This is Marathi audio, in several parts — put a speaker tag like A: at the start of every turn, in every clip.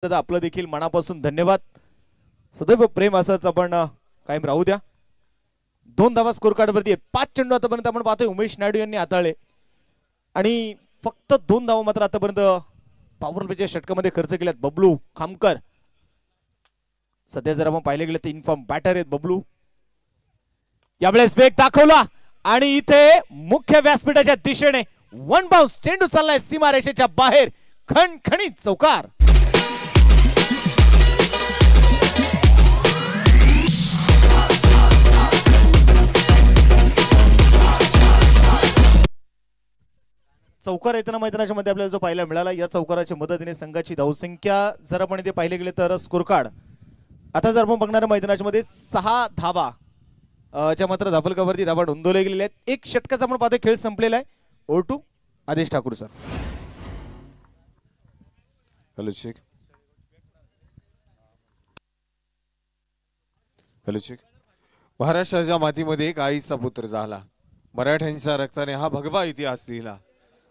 A: दादा आपलं देखील मनापासून धन्यवाद. सदैव प्रेम असंच आपण कायम राहू द्या. 2 धावा स्कोर कार्ड वरती 5 चेंडू आतापर्यंत आपण पाहतोय उमेश नायडू यांनी हाताळले आणि फक्त 2 धावा मात्र आतापर्यंत पॉवर प्लेच्या षटकामध्ये खर्च केल्यात बबलू खामकर. सध्या जर आपण पाहिले गेले तर इन्फॉर्म बॅटर आहेत बबलू. यावेळेस वेग दाखवला आणि इथे मुख्य व्यासपीठाच्या दिशेने 1 बाउन्स चेंडू चाललाय सीमारेषेच्या बाहेर. खणखणीत चौकार. चौकार येताना मैदानाच्या मध्ये आपल्याला जो पाहायला मिळाला. या चौकाराच्या मदतीने संघाची धावसंख्या जर आपण इथे पाहिले गेले तर स्कोर कार्ड आता जर आपण बघणार मैदानाच्या मध्ये 6 धावा च्या मात्र धाफलकावरती धावा नोंदवल्या गेलेल्या आहेत. एक षटकाचा आपण पाहतोय खेळ संपलेला आहे. O2 Adesh Thakur sir.
B: Hello Shaikh. Hello Shaikh. महाराष्ट्राच्या मातीमध्ये एक आईचा पुत्र झाला. मराठ्यांच्या रक्ताने हा भगवा इतिहास लिहिला.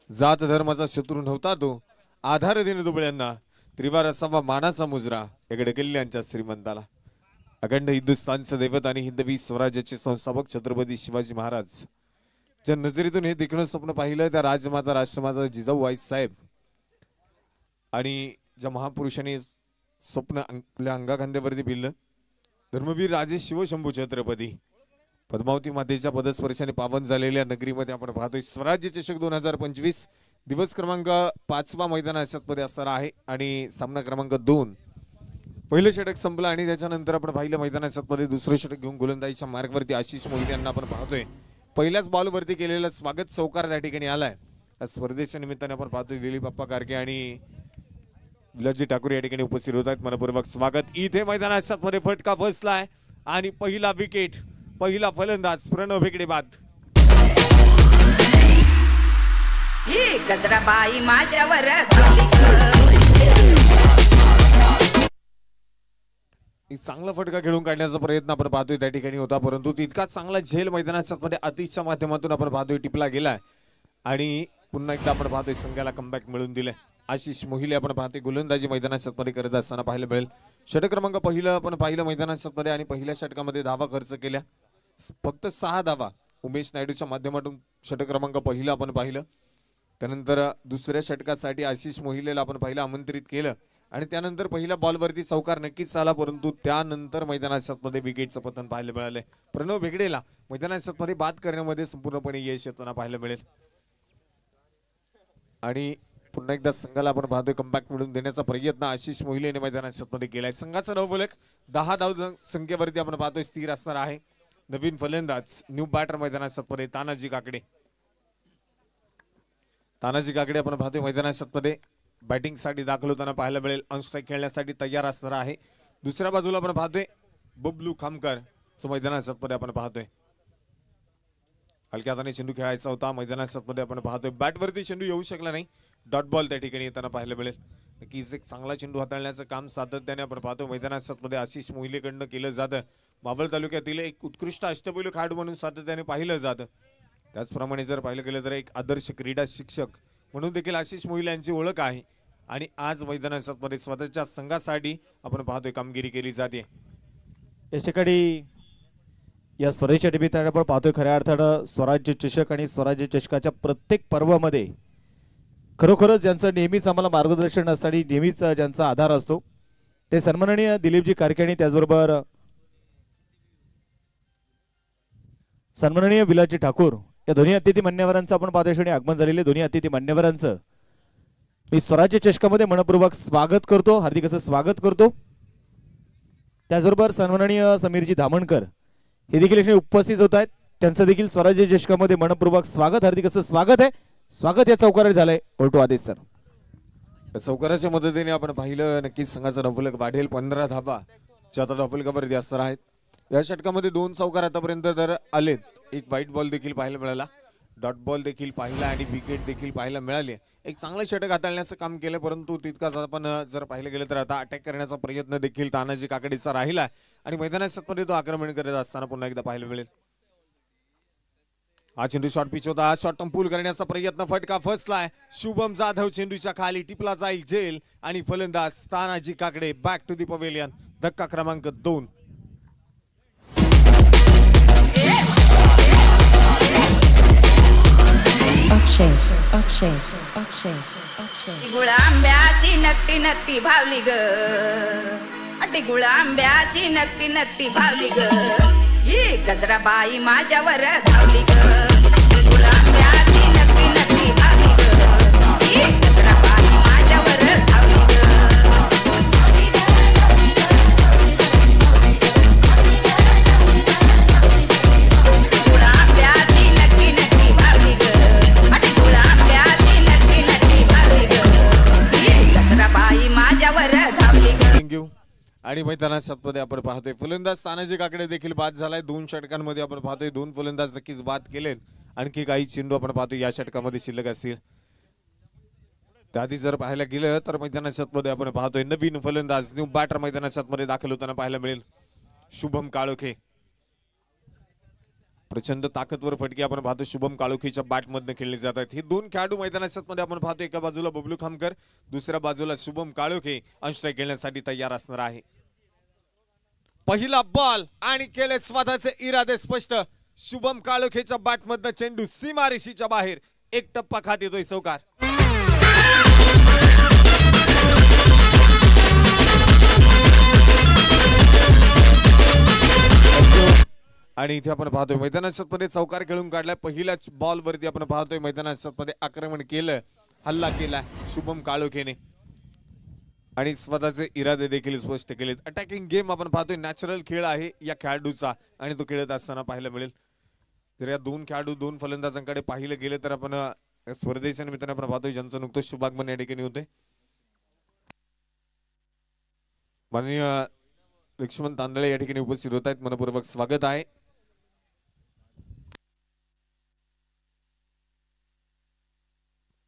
B: जात धर्माचा शत्रू नव्हता तो. आधार देणे दुबळ्यांना. त्रिवार असावा मानाचा मुजरा एकडे किल्ल्यांच्या श्रीमंताला. अखंड हिंदुस्थानचं दैवत आणि हिंदवी स्वराज्याचे संस्थापक छत्रपती शिवाजी महाराज ज्या नजरेतून हे देखणं स्वप्न पाहिलं त्या राजमाता राष्ट्रमाता जिजाऊ साहेब आणि ज्या महापुरुषांनी स्वप्न आपल्या अंगाखांद्यावरती भिडलं धर्मवीर राजे शिवशंभू छत्रपती पद्मावती मातेच्या पदस्पर्शाने पावन झालेल्या नगरीमध्ये आपण पाहतोय स्वराज्य चषक 2025 दिवस क्रमांक 5वा मैदान अशातमध्ये असणार आहे आणि सामना क्रमांक 2. पहिलं षटक संपलं आणि त्याच्यानंतर आपण पाहिलं मैदानामध्ये दुसरं षटक घेऊन गोलंदाजीच्या मार्गवरती आशिष मोहिते यांना आपण पाहतोय. पहिल्याच बॉलवरती केलेलं स्वागत चौकार त्या ठिकाणी आलाय. स्पर्धेच्या निमित्ताने आपण पाहतोय दिलीप अप्पा गारगे आणि विलासजी ठाकूर या ठिकाणी उपस्थित होत आहेत. मनपूर्वक स्वागत. इथे मैदानामध्ये फटका बसलाय आणि पहिला विकेट पहिला फलंदाज प्रणव भेकडे बाद.
C: गजराबाई माझ्यावर
B: चांगला फटका खेळून काढण्याचा प्रयत्न आपण पाहतोय त्या ठिकाणी होता परंतु तितकाच चांगला झेल मैदानामध्ये आतिशच्या माध्यमातून आपण पाहतोय टिपला गेलाय आणि पुन्हा एकदा आपण पाहतोय संघाला कमबॅक मिळून दिले. आशिष मोहिले आपण पाहतोय गोलंदाजी मैदानामध्ये करत असताना पाहायला मिळेल. षटक क्रमांक पहिलं आपण पाहिलं मैदानामध्ये आणि पहिल्या षटकामध्ये धावा खर्च केल्या फक्त 6 धावा. उमेश नायडूच्या माध्यमातून षटक क्रमांक पहिलं आपण पाहिलं. त्यानंतर दुसऱ्या षटकासाठी आशिष मोहिलेला आपण पहिला आमंत्रित केलं आणि त्यानंतर पहिल्या बॉलवरती चौकार नक्कीच आला परंतु त्यानंतर मैदानामध्ये विकेटचं पतन पाहायला मिळाले. प्रणव भेगडेला मैदानामध्ये बाद करण्यामध्ये संपूर्णपणे यश येताना पाहायला मिळेल आणि पुन्हा एकदा संघाला आपण पाहतोय कमबॅक मिळून देण्याचा प्रयत्न आशिष मोहिलेने मैदानामध्ये केलाय. संघाचा नवफलक 10 धाव संख्येवरती आपण पाहतोय स्थिर असणार आहे. नवीन फलंदाज न्यू बॅटर मैदानामध्ये तानाजी काकडे. तानाजी काकडे आपण पाहतोय मैदानामध्ये बॅटिंग साठी दाखल होताना पाहायला मिळेल. ऑन स्ट्राईक खेळण्यासाठी तयार असणार आहे. दुसऱ्या बाजूला आपण पाहतोय बबलू खामकर जो मैदानामध्ये आपण पाहतोय हलक्या हाताने चेंडू खेळायचा होता. मैदानामध्ये आपण पाहतोय बॅटवरती चेंडू येऊ शकला नाही. डॉट बॉल त्या ठिकाणी येताना पाहायला मिळेल. नक्कीच एक चांगला चेंडू हाताळण्याचं काम सातत्याने आपण पाहतो मैदानामध्ये आशिष मोहिलेकडनं केलं जातं. बाभळ तालुक्यातील एक उत्कृष्ट अष्टपैलू खेळाडू म्हणून सातत्याने पाहिलं जातं. त्याचप्रमाणे जर पाहिलं गेलं तर एक आदर्श क्रीडा शिक्षक म्हणून देखील आशिष मोहिले यांची ओळख आहे आणि आज मैदानामध्ये स्वतःच्या संघासाठी आपण पाहतोय कामगिरी केली जाते.
A: या ठिकाणी या स्पर्धेच्या निमित्ताने आपण पाहतोय खऱ्या अर्थानं स्वराज्य चषक आणि स्वराज्य चषकाच्या प्रत्येक पर्वामध्ये खरोखरच ज्यांचं नेहमीच आम्हाला मार्गदर्शन असतं आणि नेहमीच ज्यांचा आधार असतो ते सन्माननीय दिलीपजी कारके आणि त्याचबरोबर सन्माननीय विलासजी ठाकूर या दोन्ही अतिथी मान्यवरांचं आपण पाहतोय आगमन झालेले. दोन्ही अतिथी मान्यवरांचं मी स्वराज्य चषकामध्ये मनपूर्वक स्वागत करतो. हार्दिक असं स्वागत करतो. त्याचबरोबर सन्माननीय समीरजी धामणकर हे देखील उपस्थित होत आहेत. त्यांचं देखील स्वराज्य चषकामध्ये मनपूर्वक स्वागत. हार्दिक असं स्वागत आहे. स्वागत या चौकारात झालंय. O2 आदेश सर.
B: चौकाराच्या मदतीने आपण पाहिलं नक्कीच संघाचा धावफलक वाढेल. 15 धावा ज्या धावफलकावरती असणार आहेत. या षटकामध्ये 2 चौकार आतापर्यंत तर आलेत. एक व्हाईट बॉल देखील पाहायला मिळाला. डॉट बॉल देखील पाहिला आणि विकेट देखील पाहायला मिळाले. एक चांगलं षटक हाताळण्याचं काम केलं परंतु तितकाच आपण जर पाहिलं गेलं तर आता अटॅक करण्याचा प्रयत्न देखील तानाजी काकडीचा राहिला आणि मैदानामध्ये तो आक्रमण करत असताना पुन्हा एकदा पाहायला मिळेल. हा चेंडू शॉर्ट पिच होता. शॉर्ट पूल करण्याचा प्रयत्न, फटका फसलाय. शुभम जाधव चेंडूच्या खाली टिपला जाईल झेल आणि फलंदाज Tanaji Kakade back to the pavilion. धक्का क्रमांक 2.
C: अक्षय अक्षय अक्षय अक्षय
D: गुळ आंब्याची नक्टी नक्टी भावली ग, अटी गुळ आंब्याची नक्टी नक्टी भावली ग, ही गजराबाई माझ्यावर धावली ग. गुळ आंब्याची नक्टी नक्टी भावली ग, ही गजराबाई माझ्यावर धावली ग. गुळ आंब्याची नक्टी नक्टी भावली ग, अटी गुळ आंब्याची नक्टी नक्टी भावली ग, ही गजराबाई माझ्यावर धावली ग.
B: थँक्यू. आणि मैदानात सातमध्ये आपण पाहतोय फलंदाज तानाजी काकडे देखील बाद झालाय. 2 षटकांमध्ये आपण पाहतोय 2 फलंदाज नक्कीच बाद केलेत. आणखी काही चेंडू आपण पाहतोय या षटकामध्ये शिल्लक असतील. त्याआधी जर पाहायला गेलं तर मैदानात सातमध्ये आपण पाहतोय नवीन फलंदाज न्यू बॅटर मैदानात सातमध्ये दाखल होताना पाहायला मिळेल. शुभम काळोखे. प्रचंड ताकदवर फटके आपण पाहतो शुभम काळोखेच्या बॅटमधनं खेळले जात आहेत. हे 2 खेळाडू मैदानात मध्ये आपण पाहतो. एका बाजूला बबलू खामकर, दुसऱ्या बाजूला शुभम काळोखे अंशट्राईक खेळण्यासाठी तयार असणार आहे. पहिला बॉल आणि केले स्वतःचे इरादे स्पष्ट. शुभम काळोखेच्या बॅटमधनं चेंडू सीमारेषीच्या बाहेर. एक टप्पा खात येतोय चौकार. आणि इथे आपण पाहतोय मैदानात मध्ये चौकार खेळून काढलाय. पहिल्याच बॉल वरती आपण पाहतोय मैदानात मध्ये आक्रमण केलं, हल्ला केला शुभम काळोखेने आणि स्वतःचे इरादे देखील स्पष्ट केलेत. अटॅकिंग गेम आपण पाहतोय. नॅचरल खेळ आहे या खेळाडूचा आणि तो खेळत असताना पाहायला मिळेल. तर या 2 खेळाडू 2 फलंदाजांकडे पाहिलं गेलं तर आपण स्पर्धेच्या निमित्ताने आपण पाहतोय ज्यांचं नुकतंच शुभागमन या ठिकाणी होते. माननीय लक्ष्मण तांदळे या ठिकाणी उपस्थित होत आहेत. मनपूर्वक स्वागत आहे.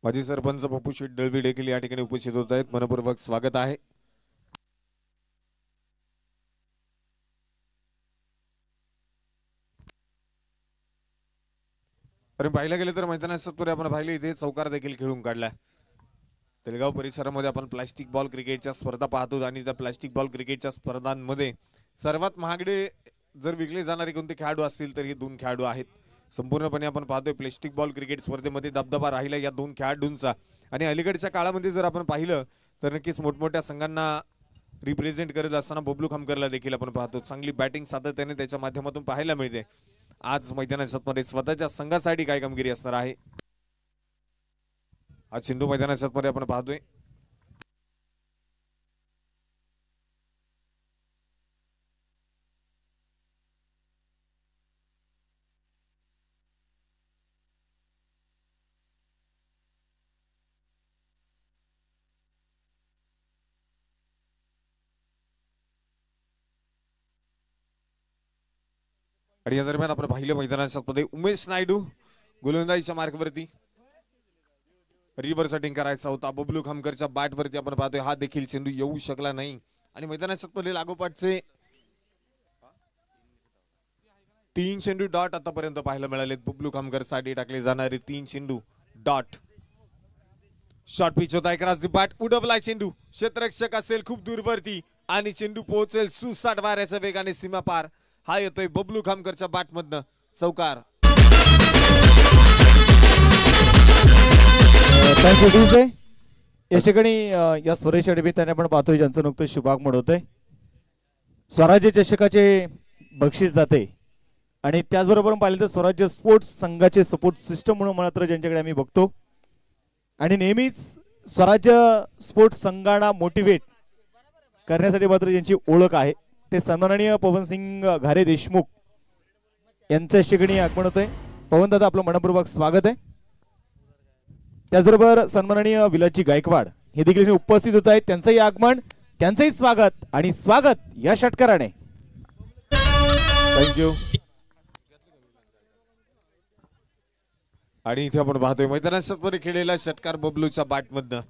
B: माजी सरपंच पप्पू शेठ दळवी देखील या ठिकाणी उपस्थित होत आहेत. मनपूर्वक स्वागत आहे. अरे पाहिलं गेलं तर मैदानात आपण पाहिले इथे चौकार देखील खेळून काढला. तेलगाव परिसरामध्ये आपण प्लास्टिक बॉल क्रिकेटच्या स्पर्धा पाहतो आणि त्या प्लास्टिक बॉल क्रिकेटच्या स्पर्धांमध्ये सर्वात महागडे जर विकले जाणारे कोणते खेळाडू असतील तर हे 2 खेळाडू आहेत. संपूर्णपणे आपण पाहतोय प्लास्टिक बॉल क्रिकेट स्पर्धेमध्ये दबदबा राहिला या 2 खेळाडूंचा. आणि अलीकडच्या काळामध्ये जर आपण पाहिलं तर नक्कीच मोठमोठ्या संघांना रिप्रेझेंट करत असताना बबलू खामकरला देखील आपण पाहतो. चांगली बॅटिंग सातत्याने त्याच्या माध्यमातून पाहायला मिळते. आज मैदानात मध्ये स्वतःच्या संघासाठी काय कामगिरी असणार आहे. आज चेंडू मैदानात मध्ये आपण पाहतोय. आणि या दरम्यान आपण पाहिलं मैदानाच्या मध्ये उमेश नायडू गोलंदाजीच्या मार्कवरती. रिव्हर्स सेटिंग करायचा होता बबलू खामकरच्या बॅट वरती आपण पाहतोय. हा देखील चेंडू येऊ शकला नाही. आणि मैदानाच्या मध्ये लागोपाठचे 3 चेंडू डॉट आतापर्यंत पाहायला मिळाले. बबलू खामकर साठी टाकले जाणारे 3 चेंडू डॉट. शॉर्ट पिच होता. क्रॉस दी बॅट उडवलाय चेंडू. क्षेत्ररक्षक असेल खूप दूरवरती आणि चेंडू पोहोचेल सुसाट वाऱ्याच्या वेगाने सीमा पार. हा येतोय बबलू खामकरच्या बॅटमधनं चौकार.
A: या ठिकाणी या स्पर्धेच्या निमित्ताने आपण पाहतोय ज्यांचं नुकतं शुभागमन होतंय. स्वराज्य चषकाचे बक्षीस जाते आणि त्याचबरोबर पाहिलं तर स्वराज्य स्पोर्ट्स संघाचे सपोर्ट सिस्टम म्हणून मात्र ज्यांच्याकडे आम्ही बघतो आणि नेहमीच स्वराज्य स्पोर्ट्स संघांना मोटिवेट करण्यासाठी मात्र ज्यांची ओळख आहे ते सन्माननीय पवनसिंग घारे देशमुख यांच्या ठिकाणी आगमन होतंय. पवन दादा आपलं मनपूर्वक स्वागत आहे. त्याचबरोबर सन्माननीय विलासजी गायकवाड हे देखील उपस्थित होत आहेत. त्यांचंही आगमन, त्यांचंही स्वागत आणि स्वागत या षटकाराने.
B: थँक्यू. आणि इथे आपण पाहतोय मैदानात खेळलेला षटकार बबलूच्या बॅटमधनं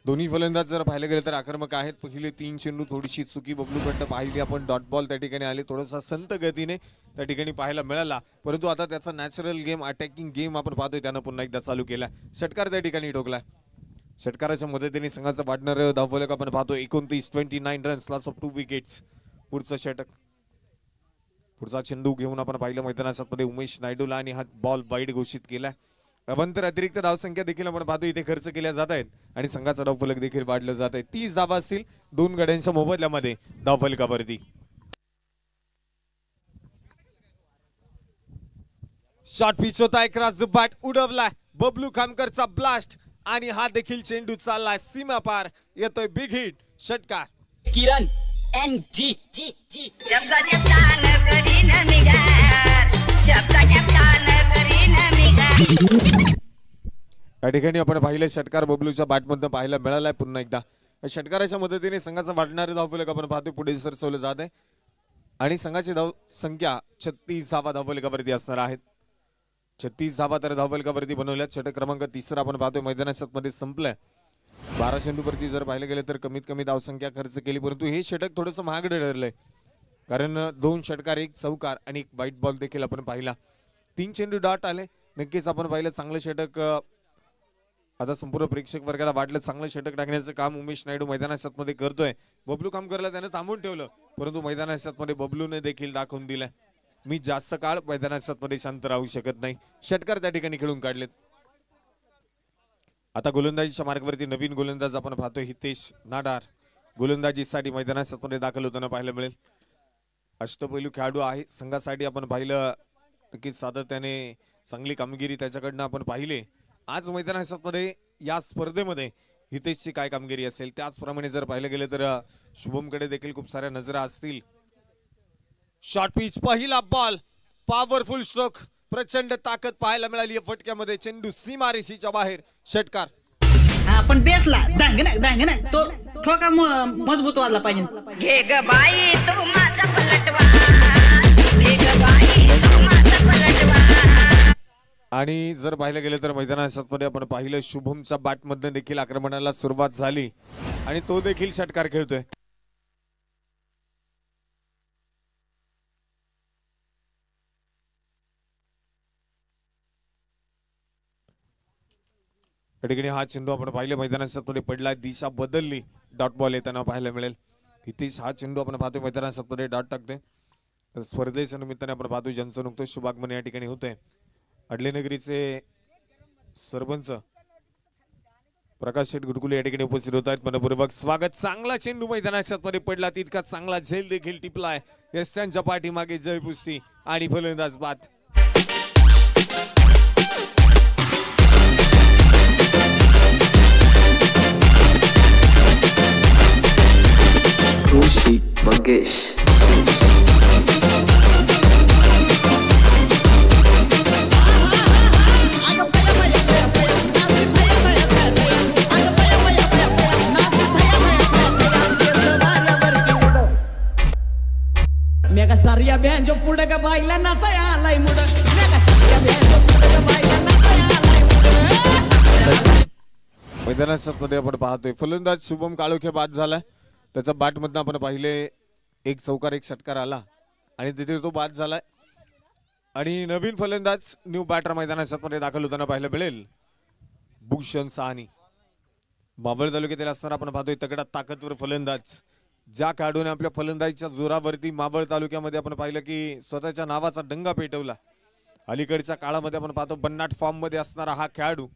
B: दोन्ही फलंदाज जर पाहायला गेले तर आक्रमक आहेत. पहिले 3 चेंडू थोडीशी चुकी बबलूकडनं पाहिली आपण. डॉट बॉल त्या ठिकाणी आले, थोडासा संत गतीने त्या ठिकाणी पाहायला मिळाला. परंतु आता त्याचा नॅचरल गेम, अटॅकिंग गेम आपण पाहतोय त्यानं पुन्हा एकदा चालू केला. षटकार त्या ठिकाणी ठोकला. षटकाराच्या मदतीने संघाचं वाढणार धावफलक आपण पाहतोय 29 रन्स, लॉस ऑफ 2 विकेट्स. पुढचं षटक, पुढचा चेंडू घेऊन आपण पाहिलं मैदानामध्ये उमेश नायडूला आणि हा बॉल वाईड घोषित केला. अवंतर अतिरिक्त धावसंख्या देखील आपण पाहतो इथे खर्च केल्या जात आहेत आणि संघाचा धावफलक देखील वाढलं जात आहे. 30 धावा असतील 2 गड्यांच्या मोबदल्यामध्ये धावफलकावरती. शॉट पिच होता, क्रॉस द बॅट उडवला बबलू खामकरचा ब्लास्ट आणि हा देखील चेंडू चालला सीमा पार. येतोय बिग हिट. षटकार
E: किरण NG
D: शब्दाचे तान करीन मी गार, शब्दाचे तान करीन मी गार.
B: या ठिकाणी आपण पाहिलं षटकार बबलूच्या बॅटमधून पाहायला मिळालाय. पुन्हा एकदा षटकाराच्या मदतीने संघाचा वाढणारे धावफलक आपण पाहतोय पुढे सरसवलं जात आहे आणि संघाची धाव संख्या 36 धावा धावफलकावरती असणार आहेत. 36 धावा तर धावफलकावरती बनवल्यात. षटक क्रमांक 3 आपण पाहतोय मैदानाच्या मध्ये संपलंय. 12 चेंडूवरती जर पाहिलं गेलं तर कमीत कमी धावसंख्या खर्च केली, परंतु हे षटक थोडंसं महागडं ठरलंय कारण 2 षटकार, 1 चौकार आणि 1 वाईट बॉल देखील आपण पाहिला. 3 चेंडू डॉट आले. नक्कीच आपण पाहिलं चांगलं षटक. आता संपूर्ण प्रेक्षक वर्गाला वाटलं चांगलं षटक टाकण्याचं काम उमेश नायडू मैदानाच्या मध्ये करतोय. बबलू खामकरला त्यानं थांबून ठेवलं, परंतु मैदानाच्या मध्ये बबलूने देखील दाखवून दिलं मी जास्त काळ मैदानाच्या मध्ये शांत राहू शकत नाही. षटकार त्या ठिकाणी खेळून काढलेत. आता गोलंदाजीच्या मार्गावरती नवीन गोलंदाज आपण पाहतोय हितेश नाडार. गोलंदाजीसाठी मैदानाच्या मध्ये दाखल होताना पाहायला मिळेल. अष्टपैलू खेळाडू आहे संघासाठी. आपण पाहिलं की सातत्याने चांगली कामगिरी त्याच्याकडनं आपण पाहिले. आज मैदानाच्या मध्ये या स्पर्धेमध्ये हितेशची काय कामगिरी असेल त्याचप्रमाणे जर पाहिलं गेलं तर शुभमकडे देखील खूप साऱ्या नजरा असतील. शॉर्ट पिच, पहिला बॉल, पॉवरफुल स्ट्रोक, प्रचंड ताकद पाहायला मिळाली फटक्यामध्ये. चेंडू सीमारेषेच्या बाहेर. षटकार
E: आपण बेसला दांगना तो ठोका मजबूत वाजला पाहिजे.
D: घे ग बाई तू माझा पलटवा, घे ग बाई तू माझा पलटवा.
B: आणि जर पाहिलं गेलं तर मैदानाच्या मध्ये आपण पाहिलं शुभमच्या बॅटमधून देखील आक्रमणाला सुरुवात झाली आणि तो देखील षटकार खेळतोय. या ठिकाणी हा चेंडू आपण पाहिलं मैदानाच्या मध्ये पडला, दिशा बदलली, डॉट बॉल येताना पाहायला मिळेल. हितेश हा चेंडू आपण पाहतोय मैदानाच्या मध्ये डॉट टाकतोय. स्पर्धेच्या निमित्ताने आपण पाहतोय ज्यांचं नुकतं शुभागमन या ठिकाणी होतंय. अडलेनगरीचे सरपंच प्रकाश शेठ गुडकुले या ठिकाणी उपस्थित होत आहेत. मनपूर्वक स्वागत. चांगला चेंडू मैदानाच्या मध्ये पडला, तितका चांगला झेल देखील टिपलाय. यस त्यांच्या पाठीमागे जय पुस्ती आणि फलंदाज बाद.
F: Rushi Mangesh.
E: मेगास्टार या बँजो पुढे का बाईला नाचाय आलाय मुड. मेगास्टार या बँजो पुढे का बाईला नाचाय आलाय मुड.
B: मैदानाच्या मध्ये आपण पाहतोय फलंदाज शुभम काळोखे बाद झालाय. त्याचा बॅट मधनं आपण पाहिले 1 चौकार 1 षटकार आला आणि तिथे तो बाद झालाय. आणि नवीन फलंदाज न्यू बॅटर मैदानाच्या मध्ये दाखल होताना पाहायला मिळेल भूषण साहनी. मावळ तालुक्यातील असताना आपण पाहतोय तगडा ताकदवर फलंदाज. ज्या खेळाडूने आपल्या फलंदाजीच्या जोरावरती मावळ तालुक्यामध्ये आपण पाहिलं की स्वतःच्या नावाचा डंगा पेटवला. अलीकडच्या काळामध्ये आपण पाहतो बन्नाट फॉर्म मध्ये असणारा हा खेळाडू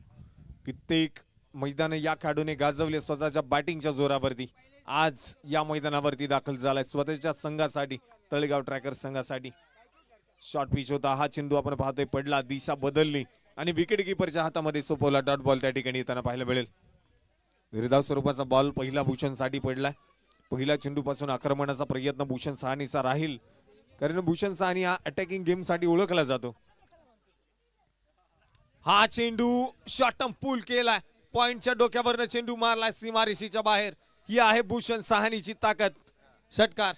B: कित्येक मैदान या खेळाडूने गाजवले स्वतःच्या बॅटिंगच्या जोरावरती. आज या मैदानावरती दाखल झालाय स्वतःच्या संघासाठी, तळेगाव ट्रॅकर संघासाठी. शॉर्ट पिच होता, हा चेंडू आपण पाहतोय पडला, दिशा बदलली आणि विकेट किपरच्या हातामध्ये सोपवला. डॉट बॉल त्या ठिकाणी येताना पाहायला मिळेल. निर्धाव स्वरूपाचा बॉल पहिला भूषणसाठी पडलाय. पहिल्या चेंडू पासून आक्रमणाचा प्रयत्न भूषण साहनीचा राहील कारण भूषण साहनी हा अटॅकिंग गेम साठी ओळखला जातो. हा चेंडू शॉर्टम पूल केलाय, पॉइंटच्या डोक्यावरनं चेंडू मारलाय सीमारेषेच्या बाहेर. ही आहे भूषण साहनीची ताकद. षटकार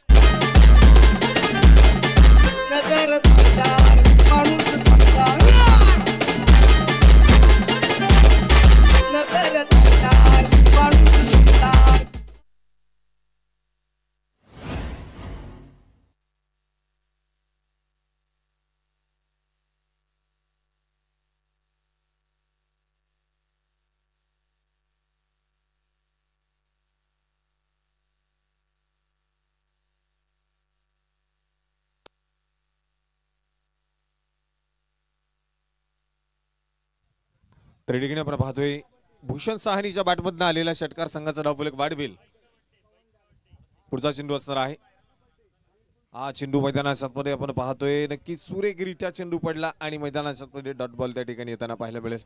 B: तर या ठिकाणी आपण पाहतोय भूषण साहनीच्या बॅटमधून आलेला षटकार संघाचा डावफलक वाढवेल. पुढचा चेंडू असणार आहे. हा चेंडू मैदानाच्या मध्ये आपण पाहतोय नक्की सुरेखरित्या चेंडू पडला आणि मैदानाच्या मध्ये डॉट बॉल त्या ठिकाणी येताना पाहायला मिळेल.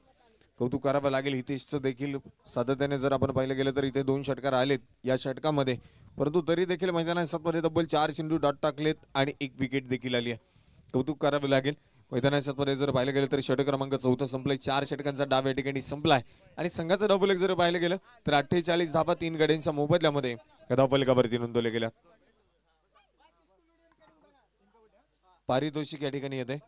B: कौतुक करावं लागेल हितेशचं देखील. सातत्याने जर आपण पाहिलं गेलं तर इथे 2 षटकार आलेत या षटकामध्ये, परंतु तरी देखील मैदानाच्या मध्ये तब्बल 4 चेंडू डॉट टाकलेत आणि 1 विकेट देखील आली आहे. कौतुक करावं लागेल. मैदानाच्या मध्ये जर पाहिलं गेलं तर षटक क्रमांक 4 संपलाय. 4 षटकांचा डाव या ठिकाणी संपलाय आणि संघाचा डावफलक जर पाहिलं गेलं तर 48 धावा 3 गड्यांच्या मोबदल्यामध्ये डावफलकावरती नोंदवले गेल्या. पारितोषिक या ठिकाणी येते.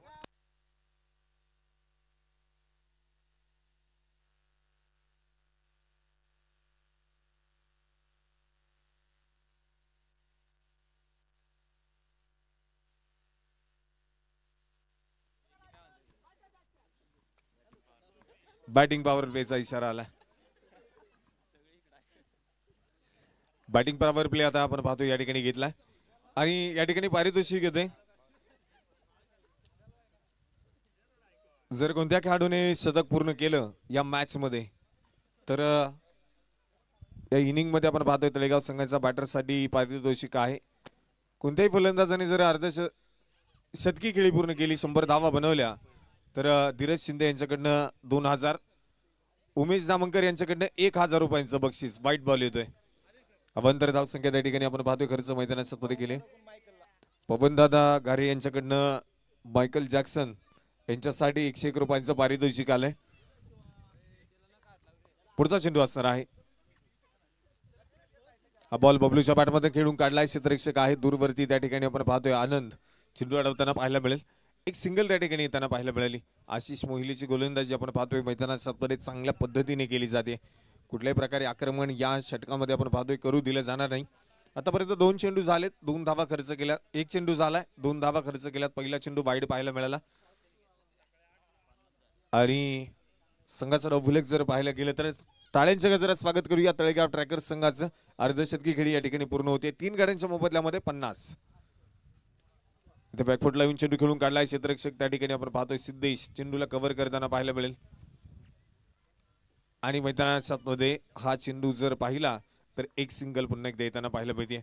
B: बॅटिंग पॉवर प्लेचा इशारा आला. बॅटिंग पॉवर प्ले आता आपण पाहतो या ठिकाणी घेतला आणि या ठिकाणी पारितोषिक येते. जर कोणत्या खेळाडूने शतक पूर्ण केलं या मॅच मध्ये तर या इनिंग मध्ये आपण पाहतोय तळेगाव संघाच्या बॅटरसाठी पारितोषिक आहे. कोणत्याही फलंदाजाने जर शतकी खेळी पूर्ण केली, 100 धावा बनवल्या तर धीरज शिंदे यांच्याकडनं 2000, उमेश दामनकर यांच्याकडनं 1000 रुपयांचं बक्षीस. वाईट बॉल येतोय. अवंतर धाव संख्या त्या ठिकाणी आपण पाहतोय खर्च मैदानाच्या मध्ये केले. पवनदादा घारे यांच्याकडनं मायकल जॅक्सन यांच्यासाठी 101 रुपयांचं पारितोषिक आलंय. पुढचा चेंडू असणार आहे. हा बॉल बबलूच्या बॅटमध्ये खेळून काढलाय. क्षेत्ररक्षक आहे दूरवरती त्या ठिकाणी आपण पाहतोय आनंद चेंडू अडवताना पाहायला मिळेल. एक सिंगल त्या ठिकाणी येताना पाहायला मिळाली. आशिष मोहिलीची गोलंदाजी आपण पाहतोय मैदानाच्या मध्ये चांगल्या पद्धतीने केली जाते. कुठल्याही प्रकारे आक्रमण या षटकामध्ये आपण पाहतोय करू दिलं जाणार नाही. आतापर्यंत 2 चेंडू झालेत, 2 धावा खर्च केल्या. 1 चेंडू झालाय, 2 धावा खर्च केल्यात. पहिला चेंडू वाईड पाहायला मिळाला आणि संघाचा डावफलक जर पाहायला गेलं तर टाळ्यांच्या गजरात स्वागत करूया तळेगाव ट्रॅकर्स संघाचं. अर्धशतकी खेळी या ठिकाणी पूर्ण होते. 3 गाड्यांच्या मोबदल्यामध्ये 50. इथे बॅकफुटला येऊन चेंडू खेळून काढलाय. क्षेत्ररक्षक त्या ठिकाणी आपण पाहतोय सिद्धेश चेंडूला कव्हर करताना पाहायला मिळेल आणि मैदानाच्या मध्ये हा चेंडू जर पाहिला तर 1 सिंगल पुन्हा एकदा येताना पाहायला मिळते.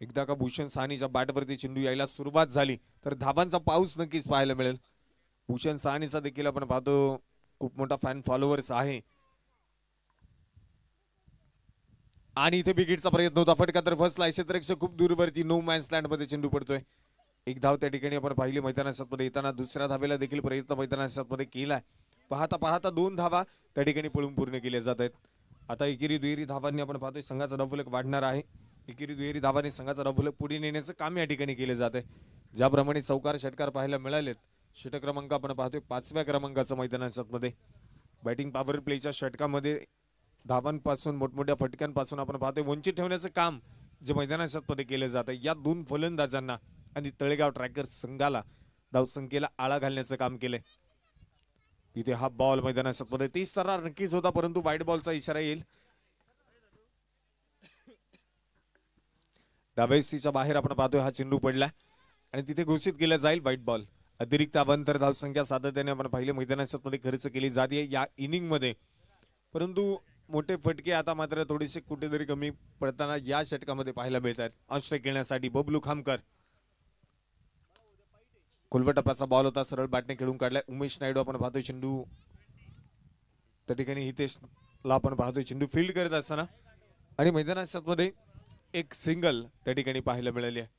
B: एकदा का भूषण साहनीच्या बॅटवरती चेंडू यायला सुरुवात झाली तर धावांचा पाऊस नक्कीच पाहायला मिळेल. भूषण साहनीचा देखील आपण पाहतो खूप मोठा फॅन फॉलोअर्स आहे आणि इथे विकेटचा प्रयत्न होता. फटका तर फसला. क्षेत्ररक्षक खूप दूरवरती नो मॅन्स लँड मध्ये चेंडू पडतोय. 1 धाव त्या ठिकाणी आपण पाहिली मैदानाच्या मध्ये येताना. दुसऱ्या धावेला देखील प्रयत्न मैदानाच्या मध्ये केलाय. पाहता पाहता 2 धावा त्या ठिकाणी पळून पूर्ण केल्या जात आहेत. आता एकेरी दुहेरी धावांनी आपण पाहतोय संघाचा डावफलक वाढणार आहे. एकेरी दुहेरी धावांनी संघाचा डावफलक पुढे नेण्याचं काम या ठिकाणी केले जात आहे. ज्याप्रमाणे चौकार षटकार पाहायला मिळालेत. षटक क्रमांक आपण पाहतोय 5व्या क्रमांकाचं मैदानाच्या मध्ये. बॅटिंग पॉवर प्लेच्या षटकामध्ये धावांपासून मोठमोठ्या फटक्यांपासून आपण पाहतोय वंचित ठेवण्याचं काम जे मैदानाच्या मध्ये केलं जातं. या 2 फलंदाजांना आणि तळेगाव ट्रॅकर्स संघाला धावसंख्येला आळा घालण्याचं काम केलंय. इथे हा बॉल मैदानाच्या मध्ये 30 थरार नक्कीच होता, परंतु वाईट बॉलचा इशारा येईल. डाव्याच्या बाहेर आपण पाहतोय हा चेंडू पडला आणि तिथे घोषित केला जाईल वाईट बॉल. अतिरिक्त अवांतर धावसंख्या सातत्याने आपण पाहिले मैदानाच्या मध्ये खर्च केली जाते या इनिंग मध्ये, परंतु मोठे फटके आता मात्र थोडेसे कुठेतरी कमी पडताना या षटकामध्ये पाहायला मिळतात. आश्रय घेण्यासाठी बबलू खामकर. कुलवटप्पाचा बॉल होता, सरळ बॅटने खेळून काढलाय. उमेश नायडू आपण पाहतोय चेंडू त्या ठिकाणी हितेशला आपण पाहतोय चेंडू फील्ड करत असताना आणि मैदानाच्या मध्ये 1 सिंगल त्या ठिकाणी पाहायला मिळाली आहे.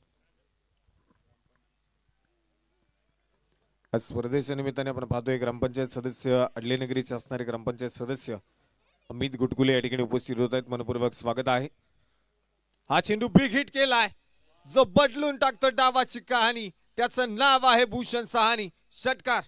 B: स्पर्धेच्या निमित्ताने आपण पाहतोय ग्रामपंचायत सदस्य अडलेनगरीचे असणारे ग्रामपंचायत सदस्य अमित गुटकुले या ठिकाणी उपस्थित होत आहेत. मनपूर्वक स्वागत आहे. हा चेंडू बिग हिट केलाय जो बदलून टाकतो डावाची कहाणी. त्याचं नाव आहे भूषण साहनी. षटकार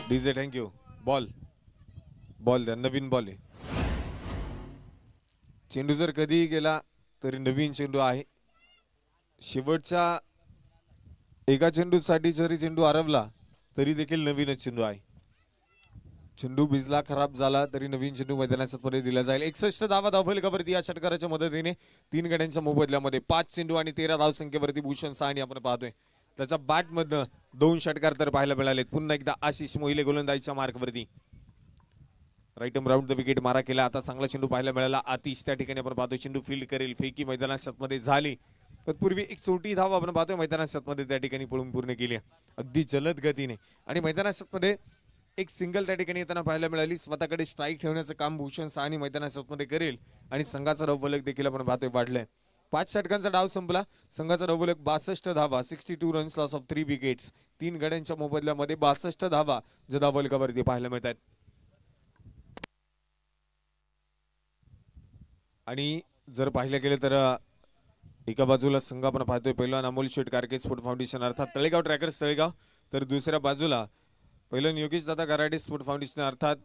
B: डीजे थँक्यू. बॉल द्या, नवीन बॉल आहे. चेंडू जर कधीही गेला तरी नवीन चेंडू आहे. शेवटच्या एका चेंडूसाठी जरी चेंडू हरवला तरी देखील नवीनच चेंडू आहे. चेंडू भिजला, खराब झाला तरी नवीन चेंडू मैदानाच्या मध्ये दिला जाईल. 61 धावा धावफलकावरती या षटकाराच्या मदतीने 3 गड्यांच्या मोबदल्यामध्ये 5 चेंडू आणि 13 धावसंख्येवरती भूषण साहनी आपण पाहतोय. त्याच्या बॅट मधनं 2 षटकार तर पाहायला मिळालेत. पुन्हा एकदा आशिष मोहिले गोलंदाजीच्या मार्कवरती राईट राऊंड द विकेट मारा केला. आता चांगला चेंडू पाहायला मिळाला. आतिश त्या ठिकाणी आपण पाहतोय चेंडू फील्ड करेल. फेकी मैदानाच्या मध्ये झाली. तत्पूर्वी एक छोटी धाव आपण पाहतोय मैदानाच्या मध्ये त्या ठिकाणी पळून पूर्ण केली अगदी जलद गतीने. आणि मैदानाच्या मध्ये एक सिंगल त्या ठिकाणी येताना पाहायला मिळाली. स्वतःकडे स्ट्राईक ठेवण्याचं काम भूषण साहनी मैदानाच्या मध्ये करेल. आणि संघाचा धावफलक देखील आपण पाहतोय वाढलाय. 5 षटकांचा डाव संपला. संघाचा धावफलक 62 धावा, 62 रन्स, लॉस ऑफ 3 विकेट्स. 3 गड्यांच्या मोबदल्यामध्ये 62 धावा ज्या धावफलकावरती पाहायला मिळतात. आणि जर पाहिलं गेलं तर एका बाजूला संघ आपण पाहतोय पहिलवान अमोल शेट कारके स्पोर्ट फाउंडेशन अर्थात तळेगाव ट्रॅकर्स तळेगाव, तर दुसऱ्या बाजूला पहिलवान योगेश दादा गराडे स्पोर्ट फाउंडेशन अर्थात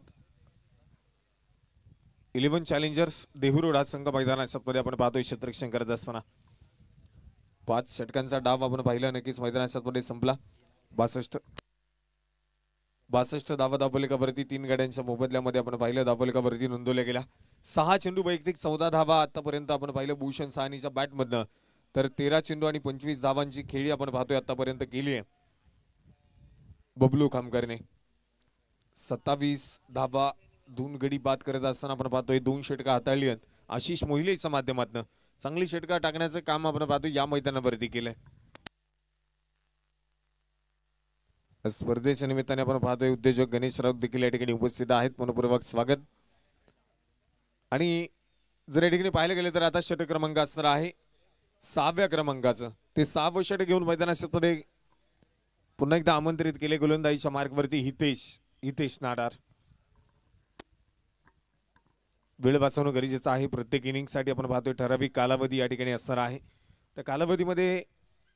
B: 11 चॅलेंजर्स देहुरोड हा संघ मैदानाच्या मध्ये आपण पाहतोय क्षेत्ररक्षण करत असताना. 5 षटकांचा डाव आपण पाहिला नक्कीच मैदानाच्या मध्ये संपला. 62 धावा धावफलकावरती 3 गड्यांच्या मोबदल्यामध्ये आपण पाहिलं धावफलकावरती नोंदवल्या गेल्या. 6 चेंडू वैयक्तिक 14 धावा आतापर्यंत आपण पाहिलं भूषण साहनीच्या बॅट मधनं. तर 13 चेंडू आणि 25 धावांची खेळी आपण पाहतोय आतापर्यंत केली आहे बबलू खामकरने. 27 धावा 2 गडी बाद करत असताना आपण पाहतोय 2 षटका हाताळली आहेत आशिष मोहिलेच्या माध्यमातून. चांगली षटका टाकण्याचं काम आपण पाहतोय या मैदानावरती केलंय. स्पर्धेच्या निमित्ताने आपण पाहतोय उद्योजक गणेश राऊत देखील या ठिकाणी उपस्थित आहेत. मनपूर्वक स्वागत. आणि जर या ठिकाणी पाहायला गेले तर आता षटक क्रमांक असणार आहे 6व्या क्रमांकाचं. ते 6वं षटक घेऊन मैदानाच्या मध्ये पुन्हा एकदा आमंत्रित केले गोलंदाजीच्या मार्कवरती हितेश नाडार. वेळ वाचवणं गरजेचं आहे. प्रत्येक इनिंगसाठी आपण पाहतोय ठराविक कालावधी या ठिकाणी असणार आहे. त्या कालावधीमध्ये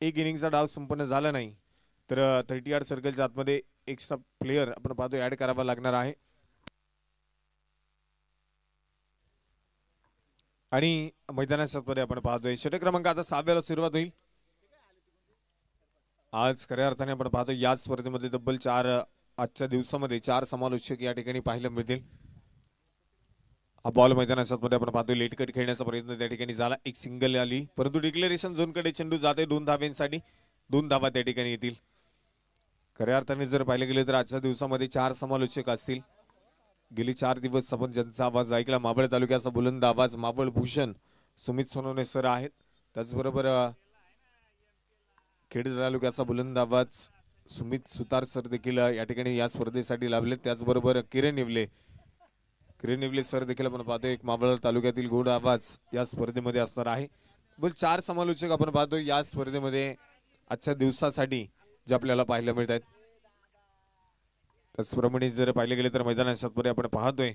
B: एक इनिंगचा डाव संपन्न झाला नाही तर 30 यार्ड सर्कलच्या आतमध्ये एक्स्ट्रा प्लेयर आपण पाहतोय ऍड करावा लागणार आहे. आणि मैदानाच्या मध्ये आपण पाहतोय षटक क्रमांक आता 6व्याला सुरुवात होईल. आज खऱ्या अर्थाने आपण पाहतोय या स्पर्धेमध्ये तब्बल 4 आजच्या दिवसामध्ये 4 समालोचक या ठिकाणी पाहायला मिळतील. हा बॉल मैदानाच्या मध्ये आपण पाहतोय लेट कट खेळण्याचा प्रयत्न त्या ठिकाणी झाला. एक सिंगल आली परंतु डिक्लेरेशन झोनकडे चेंडू जाते 2 धाव्यांसाठी. 2 धावा त्या ठिकाणी येतील. खऱ्या अर्थाने जर पाहिलं गेले तर आजच्या दिवसामध्ये 4 समालोचक असतील. गेली 4 दिवस आपण ज्यांचा आवाज ऐकला मावळ तालुक्याचा बुलंद आवाज मावळ भूषण सुमित सोनवणे सर आहेत. त्याचबरोबर खेड तालुक्याचा बुलंद आवाज सुमित सुतार सर देखील या ठिकाणी या स्पर्धेसाठी लाभले. त्याचबरोबर किरण निवले सर देखील आपण पाहतोय एक मावळ तालुक्यातील गोड आवाज या स्पर्धेमध्ये असणार आहे. बोल 4 समालोचक आपण पाहतोय या स्पर्धेमध्ये आजच्या दिवसासाठी जे आपल्याला पाहायला मिळत आहेत. त्याचप्रमाणे जर पाहिले गेले तर मैदानाच्या मध्ये आपण पाहतोय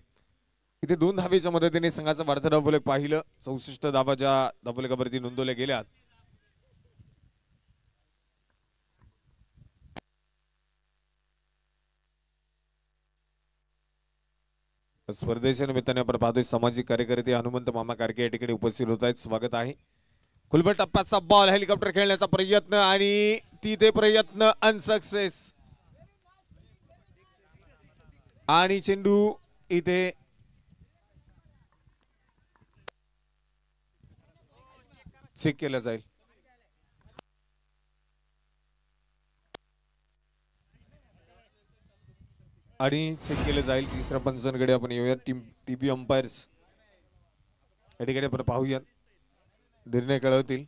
B: इथे 2 धावेच्या मदतीने संघाचा वाढता धावफलक पाहिलं. 64 धावा ज्या धावफलकावरती नोंदवल्या गेल्या. स्पर्धेच्या निमित्ताने आपण पाहतोय सामाजिक कार्यकर्ते हनुमंत मामा कारके या ठिकाणी उपस्थित होत आहेत. स्वागत आहे. खुलबट टप्प्याचा बॉल हेलिकॉप्टर खेळण्याचा प्रयत्न आणि तिथे प्रयत्न अनसक्सेस. आणि चेंडू इथे चेक केला जाईल. आणि चेक केलं जाईल. तिसऱ्या पंचांकडे आपण येऊया. टीपी अंपायर्स या ठिकाणी आपण पाहूयात निर्णय कळवतील.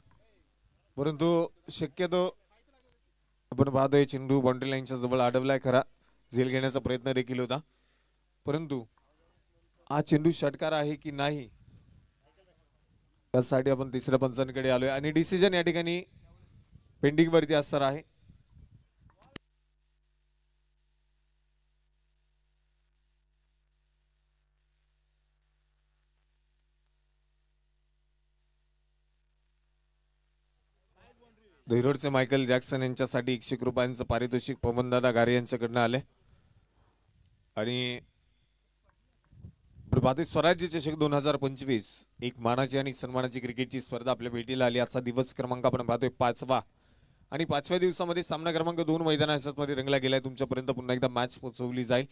B: परंतु शक्यतो आपण पाहतोय चेंडू बाउंड्री लाईनच्या जवळ अडवलाय. खरा झेल घेण्याचा प्रयत्न देखील होता परंतु हा चेंडू षटकार आहे की नाही त्यासाठी आपण तिसऱ्या पंचांकडे आलोय आणि डिसिजन या ठिकाणी पेंडिंग वरती असणार आहे. दहिरोडचे मायकल जॅक्सन यांच्यासाठी 101 रुपयांचं पारितोषिक पवनदादा गारे यांच्याकडनं आले. आणि पाहतोय स्वराज्य चषक 2025 एक मानाची आणि सन्मानाची क्रिकेटची स्पर्धा आपल्या भेटीला आली. आजचा दिवस क्रमांक आपण पाहतोय 5वा आणि 5व्या दिवसामध्ये सामना क्रमांक 2 मैदानामध्ये रंगला गेलाय. तुमच्यापर्यंत पुन्हा एकदा मॅच पोहोचवली जाईल.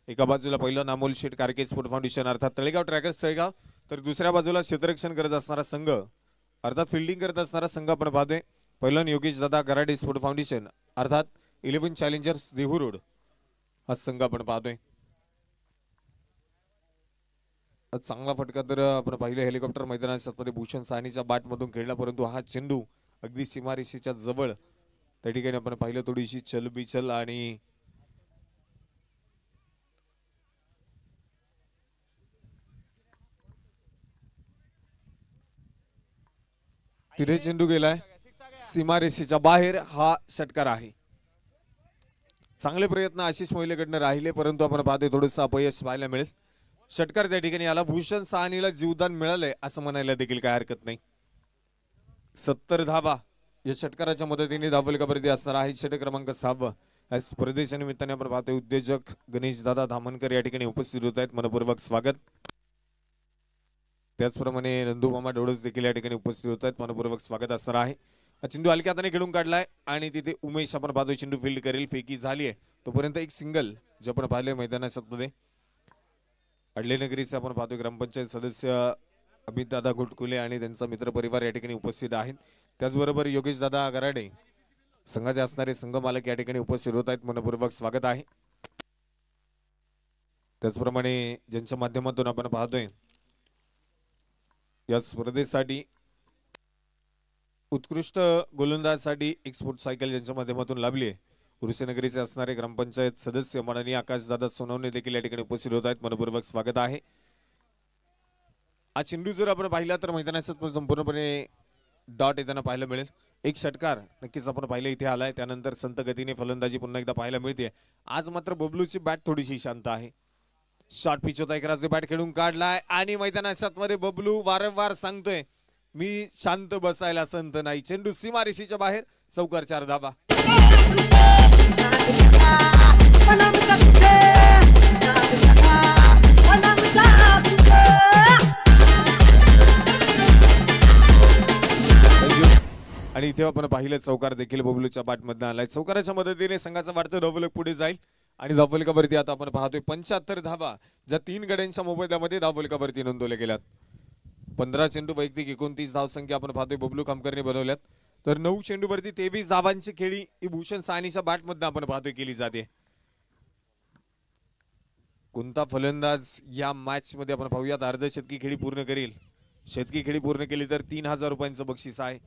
B: एका बाजूला पहिलं नामोल शेठ कारके स्पोर्ट फाउंडेशन अर्थात तळेगाव ट्रॅकर्स तळेगाव, तर दुसऱ्या बाजूला क्षेत्ररक्षण करत असणारा संघ अर्थात फिल्डिंग करत असणारा संघ आपण पाहतोय पहिलं योगेश दादा गराडे स्पोर्ट फाउंडेशन अर्थात 11 चॅलेंजर्स देहू रोड हा संघ आपण पाहतोय. चांगला फटका तर आपण पाहिलं हेलिकॉप्टर मैदानामध्ये भूषण साहनीच्या बॅट मधून खेळला, परंतु हा चेंडू अगदी सीमारेषेच्या जवळ त्या ठिकाणी आपण पाहिलं थोडीशी चलबिचल आणि तिथे चेंडू गेलाय सीमारेषेच्या बाहेर. हा षटकार आहे. चांगले प्रयत्न आशिष मोहिलेकडनं राहिले, परंतु आपण पाहतोय थोडंसं अपयश पाहायला मिळेल. षटकार त्या ठिकाणी आला. भूषण साहनीला जीवदान मिळालंय असं म्हणायला देखील काय हरकत नाही. 70 धावा या षटकाराच्या मदतीने धावफलकावरती असणार आहे. षटक क्रमांक 6 या स्पर्धेच्या निमित्ताने आपण पाहतोय उद्योजक गणेश दादा धामनकर या ठिकाणी उपस्थित होत आहेत. मनपूर्वक स्वागत. त्याचप्रमाणे नंदू मामा डोळस देखील या ठिकाणी उपस्थित होत आहेत. मनपूर्वक स्वागत असणार आहे. चेंडू हलक्या हाताने खेळून काढलाय आणि तिथे उमेश आपण पाहतोय चेंडू फील्ड करेल. फेकी झाली आहे. तोपर्यंत एक सिंगल जे आपण पाहिले मैदानाच्या मध्ये अडलेनगरीचे आपण पाहतोय ग्रामपंचायत सदस्य अमित दादा घोटकुले आणि त्यांचा मित्र परिवार या ठिकाणी उपस्थित आहेत. त्याचबरोबर योगेश दादा गराडे संघाचे असणारे संघ मालक या ठिकाणी उपस्थित होत आहेत. मनपूर्वक स्वागत आहे. त्याचप्रमाणे ज्यांच्या माध्यमातून आपण पाहतोय या स्पर्धेसाठी उत्कृष्ट गोलंदाजसाठी एक स्पोर्ट सायकल ज्यांच्या माध्यमातून लाभली आहे उरुसेनगरीचे असणारे ग्रामपंचायत सदस्य माननीय आकाशदादा सोनवणे देखील या ठिकाणी उपस्थित होत आहेत. मनपूर्वक स्वागत आहे. हा चेंडू जर आपण पाहिला तर मैदानात संपूर्णपणे डॉट येताना पाहायला मिळेल. एक षटकार नक्कीच आपण पाहिलं इथे आलाय. त्यानंतर संत गतीने फलंदाजी पुन्हा एकदा पाहायला मिळते. आज मात्र बबलूची बॅट थोडीशी शांत आहे. शॉर्ट पिच होता, एक बॅट खेळून काढलाय आणि मैदानात मध्ये बबलू वारंवार सांगतोय मी शांत बसायला संत नाही. चेंडू सीमारेषेच्या बाहेर. चौकार 4 धावा. आणि इथे आपण पाहिलं चौकार देखील बबलूच्या बॅटमधून आलाय. चौकाराच्या मदतीने संघाचा वाढतं धावफलक पुढे जाईल आणि धावफलकावरती आता आपण पाहतोय 75 धावा ज्या 3 गड्यांच्या मोबदल्यामध्ये धावफलकावरती नोंदवल्या गेल्यात. 15 चेंडू वैयक्तिक 29 धावसंख्या आपण पाहतोय बबलू कामकरने बनवल्यात. तर 9 चेंडूवरती 23 धावांची खेळी ही भूषण साहनीच्या बॅटमध्ये आपण पाहतोय केली जाते. कोणता फलंदाज या मॅच मध्ये आपण पाहूयात अर्धशतकी खेळी पूर्ण करेल. शतकी खेळी पूर्ण केली तर 3000 रुपयांचं बक्षीस आहे.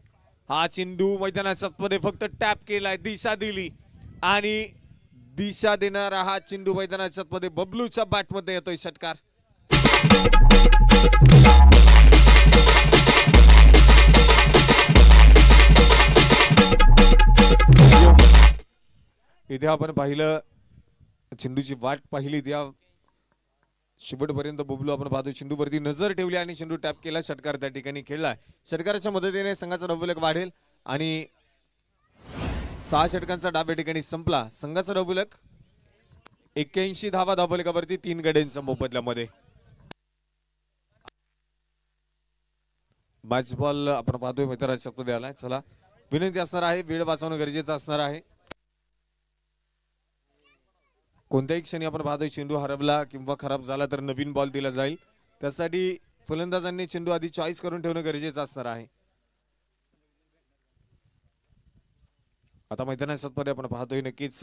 B: हा चेंडू मैदानाच्या मध्ये फक्त टॅप केलाय, दिशा दिली आणि दिशा देणारा हा चेंडू मैदानाच्या मध्ये बबलूच्या बॅटमध्ये येतोय. षटकार. इथे आपण पाहिलं चेंडूची वाट पाहिली त्या शेवटपर्यंत बबलू आपण पाहतो चेंडूवरती नजर ठेवली आणि चेंडू टॅप केला. षटकार त्या ठिकाणी खेळलाय. षटकाराच्या मदतीने संघाचा धावफलक वाढेल आणि 6 षटकांचा डाव या ठिकाणी संपला. संघाचा धावफलक 81 धावा धावफलकावरती 3 गड्यांच्या मोबदल्यामध्ये. मॅच बॉल आपण पाहतोय मित्रांच्या मध्ये आलाय. चला विनंती असणार आहे, वेळ वाचवणं गरजेचं असणार आहे. कोणत्याही क्षणी आपण पाहतोय चेंडू हरवला किंवा खराब झाला तर नवीन बॉल दिला जाईल. त्यासाठी फलंदाजांनी चेंडू आधी चॉईस करून ठेवणं गरजेचं असणार आहे. आता मैदानामध्ये आपण पाहतोय नक्कीच